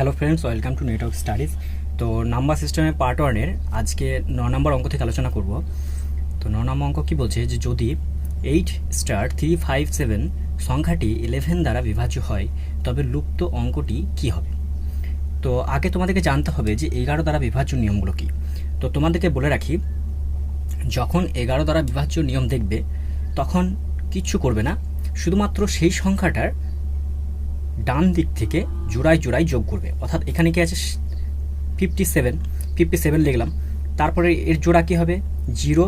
Hello friends, welcome to network studies. তো number সিস্টেমের part ওয়ানের আজকে 9 নম্বর অঙ্ক থেকে আলোচনা করব। তো 9 নম্বর অঙ্ক কী বলছে যে যদি 8*357 সংখ্যাটি 11 দ্বারা বিভাজ্য হয় তবে লুপ্ত অঙ্কটি কি হবে। তো আগে তোমাদেরকে জানতে হবে যে 11 দ্বারা বিভাজ্য নিয়মগুলো কী। তো তোমাদেরকে বলে রাখি, যখন 11 দ্বারা বিভাজ্য নিয়ম দেখবে তখন কিচ্ছু করবে না, শুধুমাত্র সেই সংখ্যাটার ডান দিক থেকে জোড়ায় জোড়ায় যোগ করবে। অর্থাৎ এখানে কি আছে 57 লিখলাম, তারপরে এর জোড়া কী হবে 0,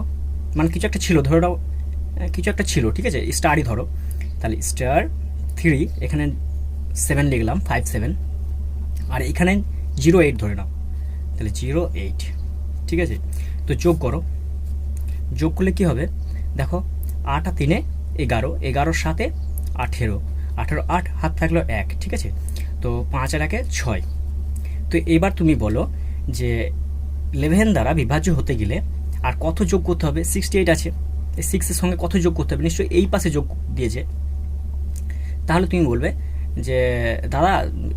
মানে কিছু একটা ছিল, ধরে নাও কিছু একটা ছিল, ঠিক আছে, স্টারই ধরো, তাহলে স্টার 3, এখানে 7 লিখলাম 57, আর এখানে 08 ধরে নাও, তাহলে 08, ঠিক আছে। তো যোগ করো, যোগ করলে কী হবে দেখো, 8 আর 3 11, 11 7 18, 18 8 হাত থাকলো 1, ঠিক আছে। তো 5 আর 1 6। তো এবার তুমি বলো যে 11 দ্বারা বিভাজ্য হতে গেলে আর কত যোগ করতে হবে। 68 আছে, এই 6-এর সঙ্গে কত যোগ করতে হবে, নিশ্চয়ই এই পাশে যোগ দিয়েছে। তাহলে তুমি বলবে যে দাদা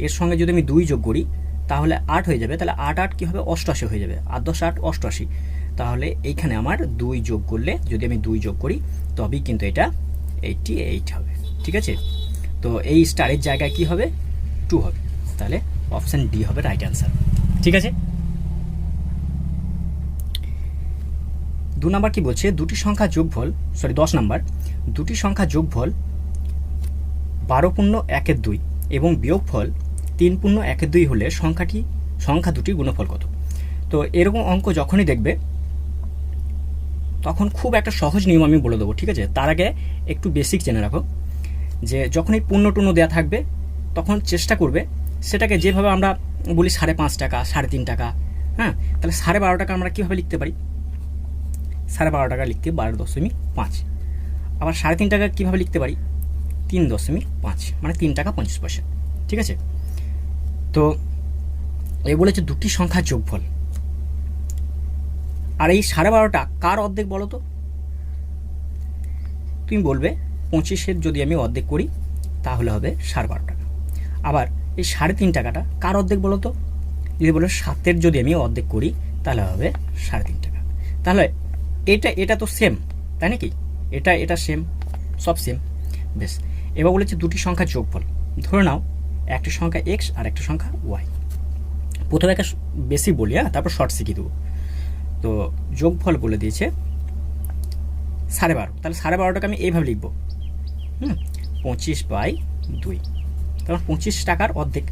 এর সঙ্গে যদি আমি 2 যোগ করি তাহলে 8 হয়ে যাবে, তাহলে 8 8 কী হবে 88 হয়ে যাবে, 8 10 8 88। তাহলে এইখানে আমার 2 যোগ করলে, যদি আমি 2 যোগ করি তবেই কিন্তু এটা 88 হবে, ঠিক আছে। তো এই স্টারের জায়গায় কি হবে 2 হবে, তাহলে অপশান ডি হবে রাইট অ্যান্সার, ঠিক আছে। 2 নাম্বার কি বলছে, দুটি সংখ্যা যোগফল, 10 নাম্বার, দুটি সংখ্যা যোগফল 12.1/2 এবং বিয়োগফল 3.1/2 হলে সংখ্যা দুটির গুণফল কত। তো এরকম অঙ্ক যখনই দেখবে তখন খুব একটা সহজ নিয়ম আমি বলে দেবো, ঠিক আছে। তার আগে একটু বেসিক জেনে রাখো যে যখনই পূর্ণ টূর্ণ দেওয়া থাকবে তখন চেষ্টা করবে সেটাকে, যেভাবে আমরা বলি 5.5 টাকা 3.5 টাকা, হ্যাঁ, তাহলে 12.5 টাকা আমরা কীভাবে লিখতে পারি, 12.5 টাকা লিখতে 12.5, আবার 3.5 টাকা কীভাবে লিখতে পারি 3.5, মানে 3 টাকা 50 পয়সা, ঠিক আছে। তো এই বলেছে দুটি সংখ্যার যোগফল, আর এই 12.5টা কার অর্ধেক বলো তো। তুমি বলবে 25-এর যদি আমি অর্ধেক করি তাহলে হবে 12.5 টাকা। আবার এই 3.5 টাকাটা কার অর্ধেক বলো তো, যদি বলো 7-এর যদি আমি অর্ধেক করি তাহলে হবে 3.5 টাকা। তাহলে এটা তো সেম, তাই নাকি, এটা সেম, সব সেম, বেশ। এবার বলেছে দুটি সংখ্যার যোগফল, ধরে নাও একটা সংখ্যা এক্স আর একটা সংখ্যা ওয়াই। প্রথমে একটা বেশি বলি, হ্যাঁ, তারপর শর্ট শিখিয়ে দেবো। তো যোগফল বলে দিয়েছে 12.5, তাহলে 12.5টাকে আমি এইভাবে লিখবো, 25/2, তখন 25 টাকার অর্ধেক।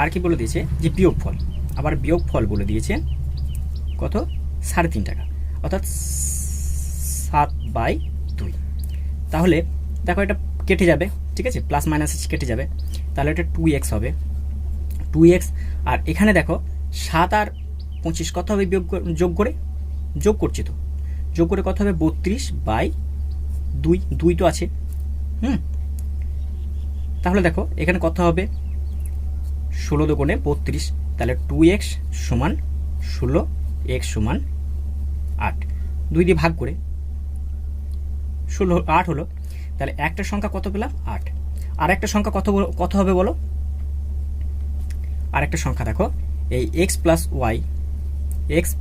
আর কি বলে দিয়েছে যে বিয়োগফল, আবার বিয়োগফল বলে দিয়েছে কত 3.5 টাকা, অর্থাৎ 7/2। তাহলে দেখো এটা কেটে যাবে, ঠিক আছে, প্লাস মাইনাস কেটে যাবে, তাহলে এটা 2x হবে, 2x। আর এখানে দেখো 7 আর 25 কত হবে যোগ করছি, তো যোগ করে কত হবে 32/2, 2 তো আছে, তাহলে দেখো এখানে কত হবে 16 দুগুণে 32, তাহলে 2x সমান 16, x সমান 8, 2 দিয়ে ভাগ করে 16 8 হলো, তাহলে একটা সংখ্যা কত পেলাম 8। আর একটা সংখ্যা কত হবে বলো, আর একটা সংখ্যা দেখো এই x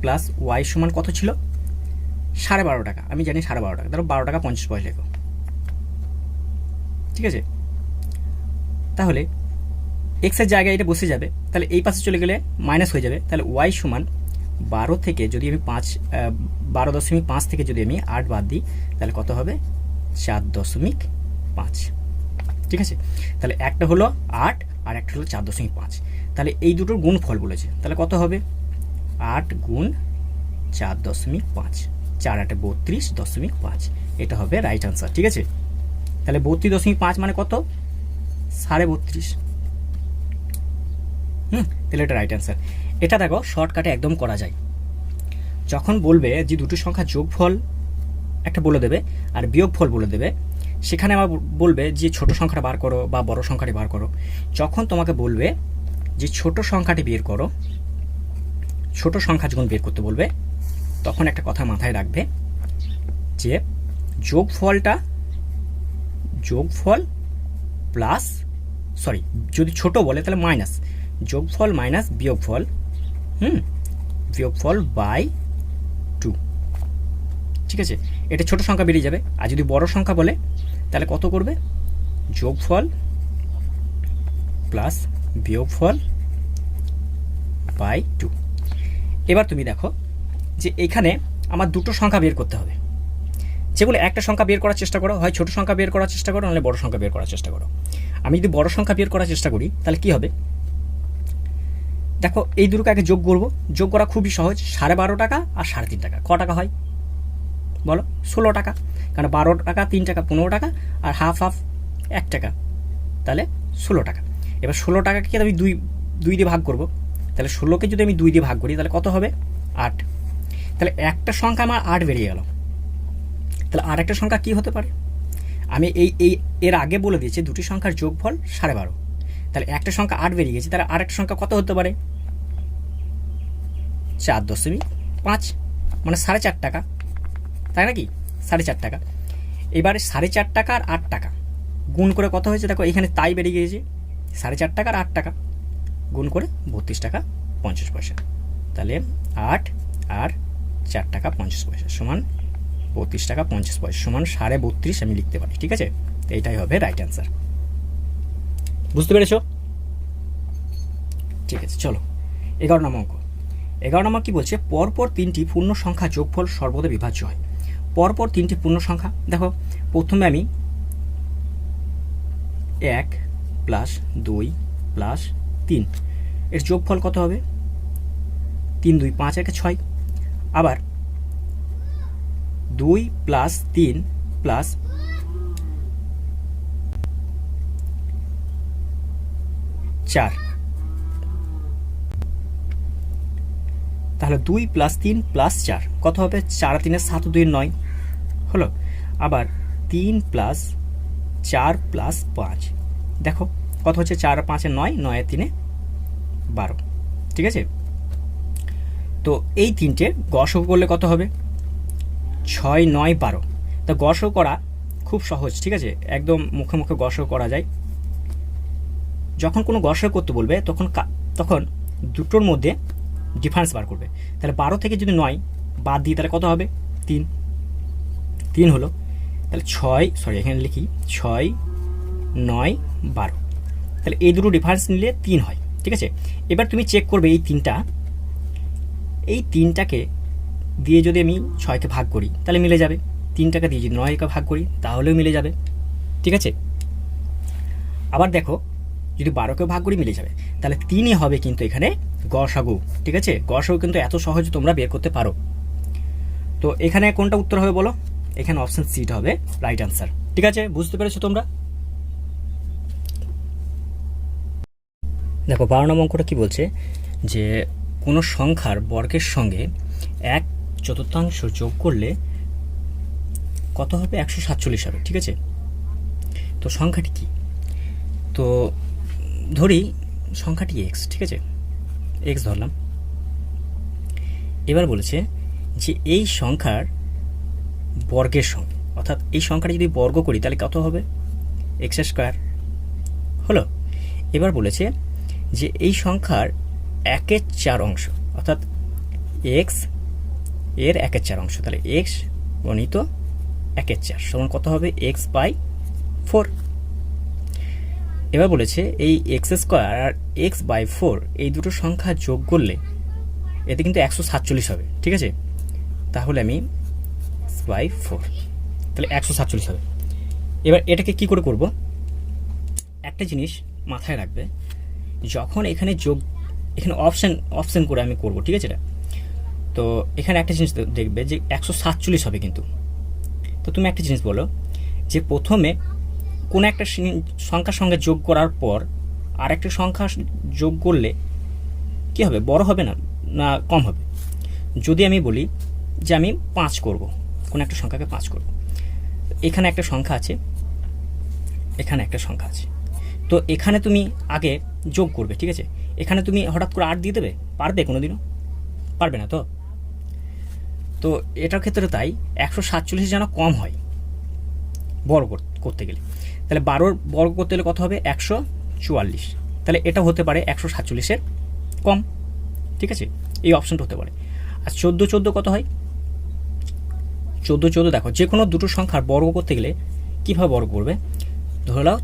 প্লাস ওয়াই সমান কত ছিল 12.5 টাকা, আমি জানি 12.5 টাকা, ধরো 12 টাকা 50 পয়সা লেখো, ঠিক আছে। তাহলে এক্সের জায়গায় এটা বসে যাবে, তাহলে এই পাশে চলে গেলে মাইনাস হয়ে যাবে, তাহলে ওয়াই সমান 12 থেকে যদি আমি 12.5 থেকে যদি আমি 8 বাদ দিই তাহলে কত হবে 4.5, ঠিক আছে। তাহলে একটা হলো 8 আর একটা হলো 4.5, তাহলে এই দুটোর গুণফল বলেছে, তাহলে কত হবে 8 গুণ 4.5, 4 8 32.5, এটা হবে রাইট আনসার, ঠিক আছে। তাহলে 32.5 মানে কত 32.5, তাহলে এটা রাইট অ্যান্সার। এটা দেখো শর্টকাটে একদম করা যায়, যখন বলবে যে দুটো সংখ্যা যোগফল একটা বলে দেবে আর বিয়োগফল বলে দেবে, সেখানে আবার বলবে যে ছোট সংখ্যাটা বার করো বা বড় সংখ্যাটি বার করো। যখন তোমাকে বলবে যে ছোট সংখ্যাটি বের করো, ছোট সংখ্যা যখন বের করতে বলবে তখন একটা কথা মাথায় রাখবে যে যোগফল প্লাস, যদি ছোট বলে তাহলে মাইনাস, যোগফল মাইনাস বিয়োগফল, বিয়োগফল বাই 2, ঠিক আছে। এটা ছোট সংখ্যা বেরিয়ে যাবে। আর যদি বড় সংখ্যা বলে তাহলে কত করবে, যোগফল প্লাস বিয়োগফল বাই 2। এবার তুমি দেখো যে এখানে আমার দুটো সংখ্যা বের করতে হবে, যেগুলো একটা সংখ্যা বের করার চেষ্টা করো, হয় ছোট সংখ্যা বের করার চেষ্টা করো, নাহলে বড় সংখ্যা বের করার চেষ্টা করো। আমি যদি বড় সংখ্যা বের করার চেষ্টা করি তাহলে কি হবে, দেখো এই দুটোকে আগে যোগ করব। যোগ করা খুবই সহজ, 12.5 টাকা আর 3.5 টাকা ক টাকা হয় বলো, 16 টাকা। কারণ 12 টাকা 3 টাকা 15 টাকা, আর হাফ 1 টাকা, তাহলে 16 টাকা। এবার 16 টাকাকে আমি দুই দিয়ে ভাগ করব, তাহলে 16কে যদি আমি 2 দিয়ে ভাগ করি তাহলে কত হবে, 8। তাহলে একটা সংখ্যা আমার 8 বেরিয়ে গেল। তাহলে আর একটা সংখ্যা কি হতে পারে, আমি এর আগে বলে দিয়েছি দুটি সংখ্যার যোগফল 12.5। তাহলে একটা সংখ্যা 8 বেরিয়ে গেছে, তাহলে আরেকটা সংখ্যা কত হতে পারে, 4.5, মানে 4.5 টাকা, তাই নাকি, 4.5 টাকা। এবারে 4.5 টাকা আর 8 টাকা গুণ করে কত হয়েছে, দেখো এখানে তাই বেরিয়ে গিয়েছে, 4.5 টাকা আর 8 টাকা গুণ করে 32 টাকা 50 পয়সা। তাহলে 8 আর 4 টাকা 50 পয়সা সমান 32 টাকা 50 পয়সা সমান 32.5 আমি লিখতে পারি, ঠিক আছে। এইটাই হবে রাইট অ্যান্সার। বুঝতে পেরেছো? ঠিক আছে, চলো 11 নম্বর অঙ্ক। 11 নম্বর কি বলছে, পরপর 3টি পূর্ণ সংখ্যা যোগফল সর্বদা বিভাজ্য হয়। পরপর 3টি পূর্ণ সংখ্যা, দেখো প্রথমে আমি 1 প্লাস 2 প্লাস 3, এর যোগফল কত হবে, 3 2 5 1 6। আবার 2 প্লাস 3 প্লাস 4, তাহলে 2 প্লাস 3 প্লাস 4 কত হবে, 4 আর 3 7 2 9 হলো। আবার 3 প্লাস 4 প্লাস 5, দেখো কত হচ্ছে, 4 আর 5 9, 9 আর 3 12, ঠিক আছে। তো এই তিনটে গসক করলে কত হবে, 6 9 12। তা গসক করা খুব সহজ, ঠিক আছে, একদম মুখে মুখে গসক করা যায়। যখন কোনো গসক করতে বলবে তখন দুটোর মধ্যে ডিফারেন্স বার করবে। তাহলে 12 থেকে যদি 9 বাদ দিই তাহলে কত হবে, 3 হলো। তাহলে এখানে লিখি 6 9 12, তাহলে এই দুটো ডিফারেন্স নিলে 3 হয়, ঠিক আছে। এবার তুমি চেক করবে এই তিনটাকে দিয়ে যদি আমি 6কে ভাগ করি তাহলে মিলে যাবে, 3 টাকা দিয়ে যদি 9কে ভাগ করি তাহলেও মিলে যাবে, ঠিক আছে। আবার দেখো যদি 12কে ভাগ করি মিলে যাবে, তাহলে 3ই হবে কিন্তু এখানে গসাগু, ঠিক আছে। গসাগু কিন্তু এত সহজে তোমরা বের করতে পারো। তো এখানে কোনটা উত্তর হবে বলো, এখানে অপশন সিটা হবে রাইট অ্যান্সার, ঠিক আছে। বুঝতে পেরেছো তোমরা? দেখো 12 নম্বর অঙ্কটা কি বলছে, যে কোনো সংখ্যার বর্গের সঙ্গে 1/4 যোগ করলে কত হবে, 147 হবে, ঠিক আছে। তো সংখ্যাটি কি, তো ধরি সংখ্যাটি এক্স, ঠিক আছে, এক্স ধরলাম। এবার বলেছে যে এই সংখ্যার বর্গের সঙ্গে, অর্থাৎ এই সংখ্যাটি যদি বর্গ করি তাহলে কত হবে, x² হলো। এবার বলেছে যে এই সংখ্যার 1/4 অংশ, অর্থাৎ এক্স এর 1/4 অংশ, তাহলে এক্স গণিত 1/4 সমান কত হবে, x/4। এবার বলেছে এই x² আর x/4 এই দুটো সংখ্যা যোগ করলে এতে কিন্তু 147 হবে, ঠিক আছে। তাহলে আমি x/4, তাহলে 147 হবে। এবার এটাকে কি করে করব, একটা জিনিস মাথায় রাখবে, যখন এখানে অপশন করে আমি করব, ঠিক আছে। তো এখানে একটা জিনিস দেখবে যে 147 হবে কিন্তু। তো তুমি একটা জিনিস বলো যে প্রথমে কোনো একটা সংখ্যার সঙ্গে যোগ করার পর আর একটা সংখ্যা যোগ করলে কি হবে, বড় হবে না কম হবে। যদি আমি বলি যে আমি 5 করব, কোনো একটা সংখ্যাকে 5 করব, এখানে একটা সংখ্যা আছে, এখানে একটা সংখ্যা আছে, তো এখানে তুমি আগে যোগ করবে, ঠিক আছে। এখানে তুমি হঠাৎ করে 8 দিয়ে দেবে, পারবে কোনোদিনও? পারবে না। তো এটার ক্ষেত্রে তাই 147 যেন কম হয় বর্গ করতে গেলে, তাহলে 12 বর্গ করতে গেলে কত হবে, 144, তাহলে এটা হতে পারে 147-এর কম, ঠিক আছে, এই অপশানটা হতে পারে। আর 14 কত হয়? 14 দেখো, যে কোনো দুটো সংখ্যার বর্গ করতে গেলে কীভাবে বর্গ করবে? ধরে নাও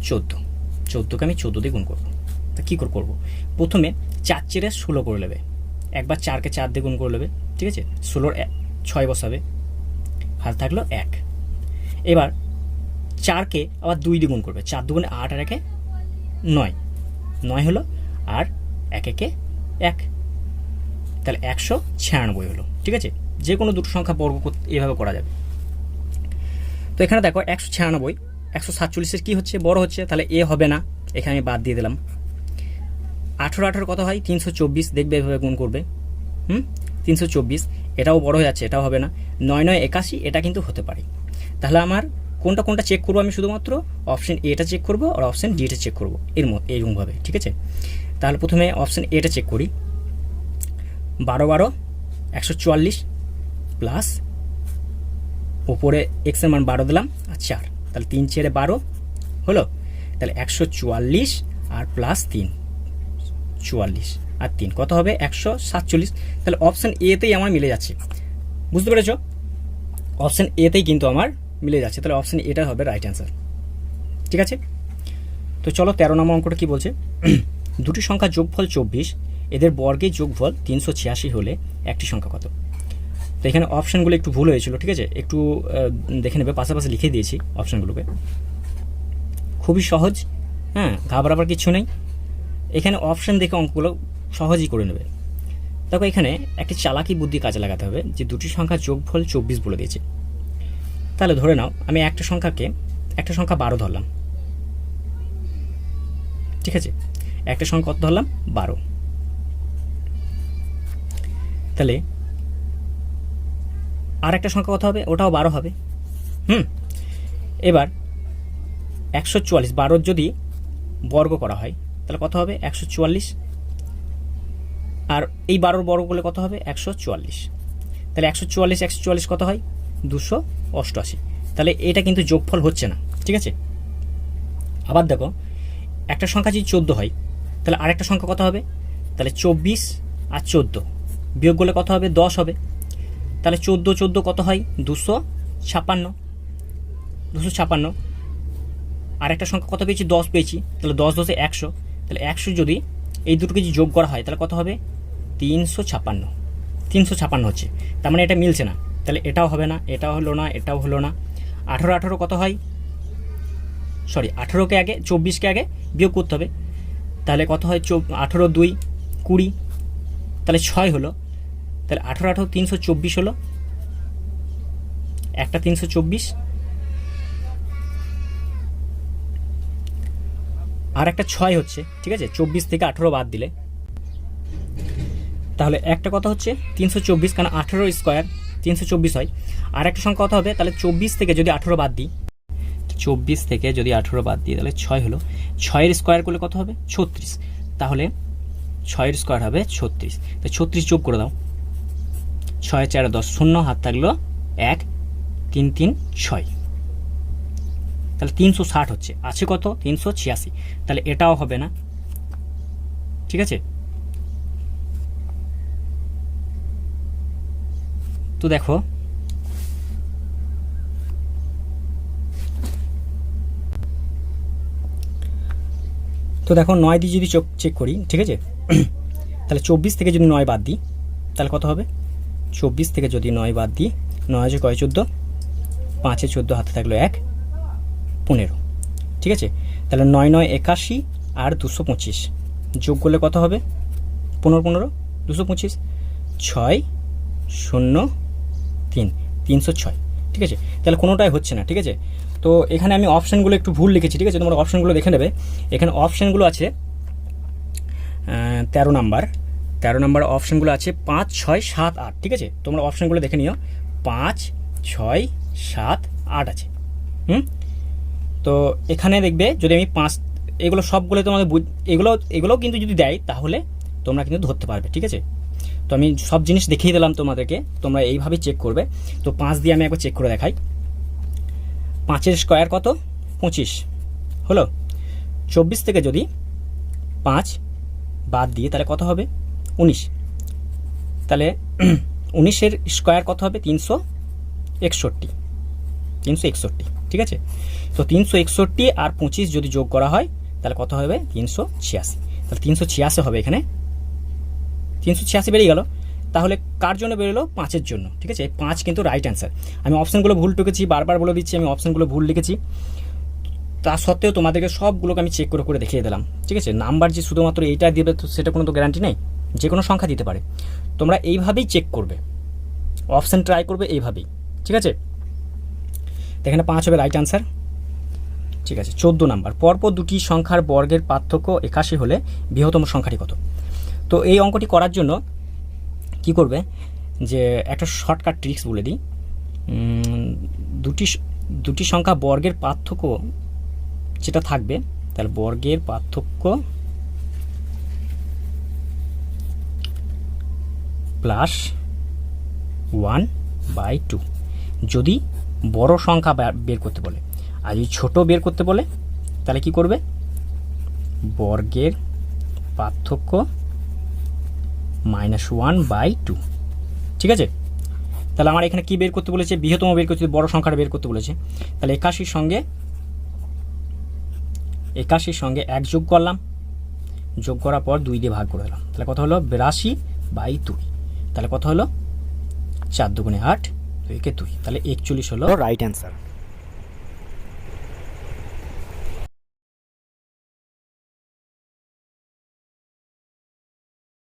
14কে আমি 14 দিয়ে গুণ করবো। তা কী করে করবো? প্রথমে 4 চেরে 16 করে নেবে, একবার 4কে 4 দিয়ে গুণ করে নেবে, ঠিক আছে, 16-র 6 বসাবে, হাতে থাকলো 1। এবার 4কে আবার 2 দিয়ে গুণ করবে, 4 দুগুণে 8 আর 1-এ 9 হলো, আর 1 1, তাহলে 196 হলো, ঠিক আছে। যে কোনো দুটো সংখ্যা বর্গ করতে এভাবে করা যাবে। তো এখানে দেখো 196, 147-এর কী হচ্ছে? বড় হচ্ছে, তাহলে এ হবে না, এখানে আমি বাদ দিয়ে দিলাম। 18 কত হয়? 324, দেখবে এভাবে গুণ করবে, 324, এটাও বড় হয়ে যাচ্ছে, এটাও হবে না। 9 9 81, এটা কিন্তু হতে পারে। তাহলে আমার কোনটা চেক করবো? আমি শুধুমাত্র অপশন এটা চেক করবো আর অপশন ডিটা চেক করবো, এইরকমভাবে, ঠিক আছে। তাহলে প্রথমে অপশন এটা চেক করি। 12 144 প্লাস ওপরে এক্সের মান 12 দিলাম আর 4, তাহলে 3 4 12 হলো। তাহলে 144 আর প্লাস 3, 44 আর 3 কত হবে? 147। তাহলে অপশান এতেই আমার মিলে যাচ্ছে, বুঝতে পেরেছ? অপশান এতেই কিন্তু আমার মিলে যাচ্ছে, তাহলে অপশান এটা হবে রাইট অ্যান্সার, ঠিক আছে। তো চলো 13 নম্বর অঙ্কটা কী বলছে? দুটি সংখ্যার যোগফল 24, এদের বর্গের যোগফল 386 হলে একটি সংখ্যা কত? তো এখানে অপশানগুলো একটু ভুল হয়েছিল, ঠিক আছে, একটু দেখে নেবে, পাশাপাশি লিখে দিয়েছি অপশানগুলোকে। খুবই সহজ, হ্যাঁ, ঘাবড়াবার কিছু নেই। এখানে অপশান দেখে অঙ্কগুলো সহজই করে নেবে। দেখো এখানে একটি চালাকি বুদ্ধি কাজে লাগাতে হবে, যে দুটি সংখ্যার যোগফল 24 বলে দিয়েছে। তাহলে ধরে নাও আমি একটা সংখ্যা 12 ধরলাম, ঠিক আছে, একটা সংখ্যা কত ধরলাম? 12। তাহলে আর একটা সংখ্যা কত হবে? ওটাও 12 হবে। এবার 144, 12 যদি বর্গ করা হয় তাহলে কত হবে? 144, আর এই 12 বর্গ করলে কত হবে? 144। তাহলে 144 কত হয়? 288। তাহলে এটা কিন্তু যোগফল হচ্ছে না, ঠিক আছে। আবার দেখো একটা সংখ্যা যদি 14 হয় তাহলে আরেকটা সংখ্যা কত হবে? তাহলে 24 আর 14 বিয়োগ করলে কত হবে? 10 হবে। তাহলে 14 কত হয়? 256। আর একটা সংখ্যা কত পেয়েছি? 10 পেয়েছি, তাহলে 10 10 100, তাহলে 100 যদি এই দুটোকে যদি যোগ করা হয় তাহলে কত হবে? 356 হচ্ছে। তার মানে এটা মিলছে না, তাহলে এটাও হবে না, এটাও হলো না, এটাও হলো না। 18 কত হয়? সরি, 18কে আগে 24কে আগে বিয়োগ করতে হবে, তাহলে কত হয়? 18 2 20, তাহলে 6 হলো। তাহলে 18 324 হলো, একটা 324 আর একটা 6 হচ্ছে, ঠিক আছে, 24 থেকে 18 বাদ দিলে তাহলে একটা কত হচ্ছে? 324, কারণ 18 স্কোয়ার 324 হয়। আর একটা সংখ্যা কত হবে? তাহলে 24 থেকে যদি 18 বাদ দিই, 24 থেকে যদি 18 বাদ দিই তাহলে 6 হলো। 6-এর স্কোয়ার করলে কত হবে? 36। তাহলে 6-এর স্কোয়ার হবে 36, তাই 36 যোগ করে দাও। 6 4 10, 0 হাত থাকলো 1, 3 3 6, তাহলে 360 হচ্ছে। আছে কত? 386, তাহলে এটাও হবে না, ঠিক আছে। তো দেখো তো দেখো 9 দিয়ে যদি চেক করি, ঠিক আছে, তাহলে 24 থেকে যদি 9 বাদ দিই তাহলে কত হবে? 24 থেকে যদি 9 বাদ দিই, 9 আছে কয়? 14, 5-এ 14, হাতে থাকলো 1, 15, ঠিক আছে। তাহলে 9 9 81 আর 225 যোগ করলে কত হবে? 15 15 225, 6 0 3, 306, ঠিক আছে। তাহলে কোনোটাই হচ্ছে না, ঠিক আছে। তো এখানে আমি অপশানগুলো একটু ভুল লিখেছি, ঠিক আছে, তোমরা অপশানগুলো দেখে নেবে। এখানে অপশানগুলো আছে 13 নাম্বার অপশানগুলো আছে 5 6 7 8, ঠিক আছে। তোমরা অপশানগুলো দেখে নিও, 5 6 7 8 আছে। তো এখানে দেখবে যদি আমি 5, এগুলো সবগুলো তোমাদের এগুলোও কিন্তু যদি দেয় তাহলে তোমরা কিন্তু ধরতে পারবে, ঠিক আছে। তো আমি সব জিনিস দেখিয়ে দিলাম তোমাদেরকে, তোমরা এইভাবে চেক করবে। তো 5 দিয়ে আমি একবার চেক করে দেখাই। 5-এর স্কোয়ার কত? 25 হলো। 24 থেকে যদি 5 বাদ দিয়ে তাহলে কত হবে 19। তাহলে 19-এর স্কোয়ার কত হবে 361, ঠিক আছে। তো 361 আর 25 যদি যোগ করা হয় তাহলে কত হবে 386। তাহলে 386 হবে এখানে, 386 বেরিয়ে গেল। তাহলে কার জন্য বেরোলো 5-এর জন্য, ঠিক আছে। 5 কিন্তু রাইট অ্যান্সার। আমি অপশানগুলো ভুল টুকেছি, বারবার বলে দিচ্ছি আমি অপশানগুলো ভুল লিখেছি, তা সত্ত্বেও তোমাদেরকে সবগুলোকে আমি চেক করে করে দেখিয়ে দিলাম, ঠিক আছে। নাম্বার যে শুধুমাত্র এইটা দেবে তো সেটা কোনো তো গ্যারান্টি নেই, যে কোনো সংখ্যা দিতে পারে। তোমরা এইভাবেই চেক করবে, অপশান ট্রাই করবে এইভাবেই, ঠিক আছে। তো এখানে 5 হবে রাইট অ্যান্সার, ঠিক আছে। 14 নাম্বার, পরপর দুটি সংখ্যার বর্গের পার্থক্য 81 হলে বৃহত্তম সংখ্যাটি কত। তো এই অঙ্কটি করার জন্য কি করবে, যে একটা শর্টকাট ট্রিক্স বলে দিই। দুটি সংখ্যা বর্গের পার্থক্য যেটা থাকবে, তাহলে বর্গের পার্থক্য প্লাস 1/2 যদি বড় সংখ্যা বের করতে বলে। আর যদি ছোট বের করতে বলে তাহলে কি করবে, বর্গের পার্থক্য -1/2, ঠিক আছে। তাহলে আমার এখানে কি বের করতে বলেছে, বৃহত্তম বের করতে, বড় সংখ্যাটা বের করতে বলেছে। তাহলে 81 সঙ্গে 1 যোগ করলাম, যোগ করার পর 2 দিয়ে ভাগ করে দিলাম, তাহলে কত হলো 82/2। তাহলে কত হলো 4 × 2 = 8, 2 × 2, তাহলে 41 হলো রাইট অ্যান্সার।